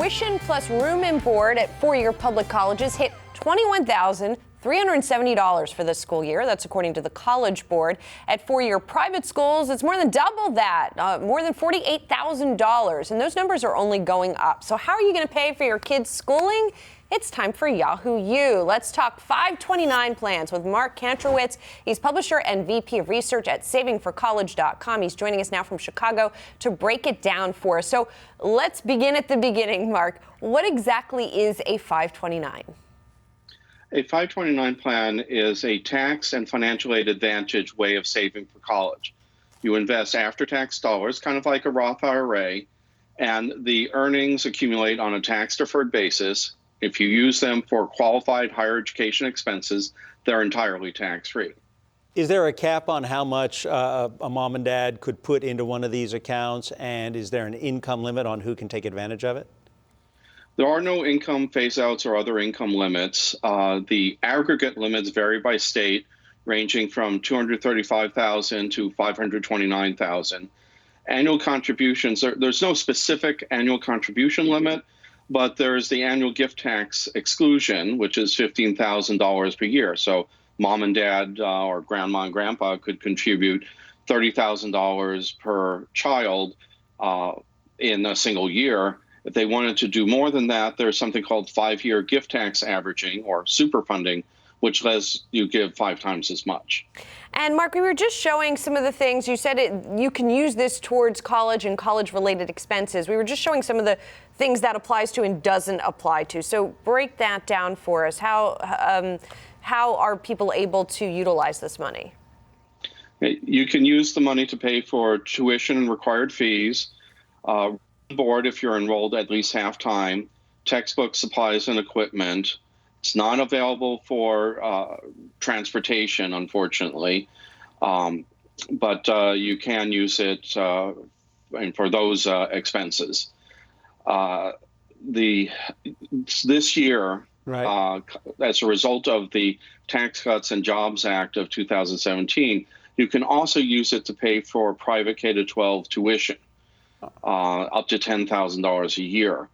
tuition plus room and board at four-year public colleges hit $21,370 for this school year. That's according to the College Board. At four-year private schools, it's more than double that, more than $48,000. And those numbers are only going up. So how are you going to pay for your kids' schooling? It's time for Yahoo U. Let's talk 529 plans with Mark Kantrowitz. He's publisher and VP of research at savingforcollege.com. He's joining us now from Chicago to break it down for us. So let's begin at the beginning, Mark. What exactly is a 529? A 529 plan is a tax and financial aid advantage way of saving for college. You invest after-tax dollars, kind of like a Roth IRA, and the earnings accumulate on a tax-deferred basis. If you use them for qualified higher education expenses, they're entirely tax-free. Is there a cap on how much a mom and dad could put into one of these accounts? And is there an income limit on who can take advantage of it? There are no income phase-outs or other income limits. The aggregate limits vary by state, ranging from $235,000 to $529,000. Annual contributions, there's no specific annual contribution limit, but there's the annual gift tax exclusion, which is $15,000 per year. So mom and dad or grandma and grandpa could contribute $30,000 per child in a single year. If they wanted to do more than that, there's something called 5-year gift tax averaging or super funding, which lets you give 5 times as much. And Mark, we were just showing some of the things. You said you can use this towards college and college-related expenses. We were just showing some of the things that applies to and doesn't apply to. So break that down for us. How are people able to utilize this money? You can use the money to pay for tuition and required fees, board if you're enrolled at least half-time, textbook, supplies, and equipment. It's not available for transportation, unfortunately, but you can use it for those expenses. This year, right, as a result of the Tax Cuts and Jobs Act of 2017, you can also use it to pay for private K-12 tuition, up to $10,000 a year.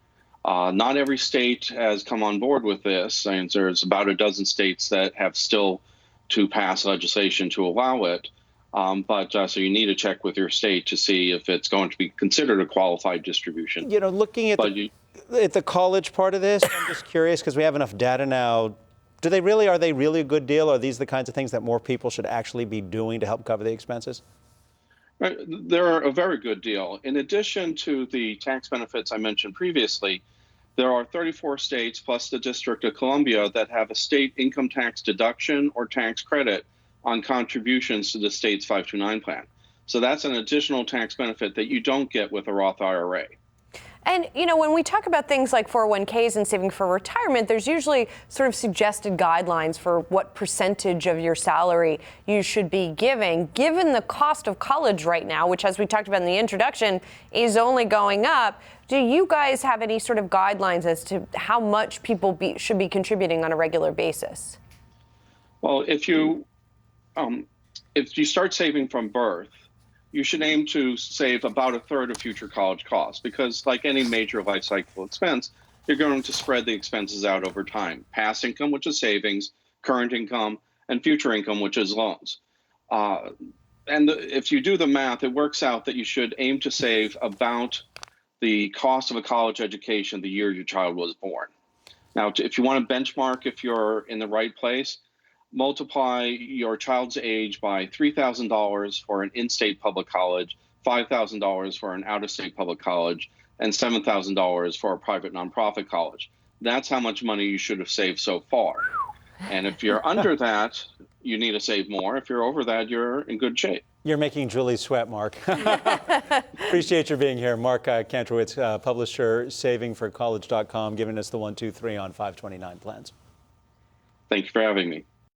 Not every state has come on board with this, and there's about a dozen states that have still to pass legislation to allow it. So you need to check with your state to see if it's going to be considered a qualified distribution. You know, looking at the college part of this, I'm just curious because we have enough data now. Are they really a good deal? Are these the kinds of things that more people should actually be doing to help cover the expenses? They're a very good deal. In addition to the tax benefits I mentioned previously, there are 34 states plus the District of Columbia that have a state income tax deduction or tax credit on contributions to the state's 529 plan. So that's an additional tax benefit that you don't get with a Roth IRA. And, you know, when we talk about things like 401ks and saving for retirement, there's usually sort of suggested guidelines for what percentage of your salary you should be giving. Given the cost of college right now, which, as we talked about in the introduction, is only going up, do you guys have any sort of guidelines as to how much people should be contributing on a regular basis? Well, if you start saving from birth, you should aim to save about a third of future college costs because, like any major life cycle expense, you're going to spread the expenses out over time. Past income, which is savings, current income, and future income, which is loans. If you do the math, it works out that you should aim to save about the cost of a college education the year your child was born. Now, if you want to benchmark if you're in the right place, multiply your child's age by $3,000 for an in-state public college, $5,000 for an out-of-state public college, and $7,000 for a private nonprofit college. That's how much money you should have saved so far. And if you're under that, you need to save more. If you're over that, you're in good shape. You're making Julie sweat, Mark. Appreciate your being here. Mark Kantrowitz, publisher, savingforcollege.com, giving us the 1, 2, 3 on 529 plans. Thank you for having me.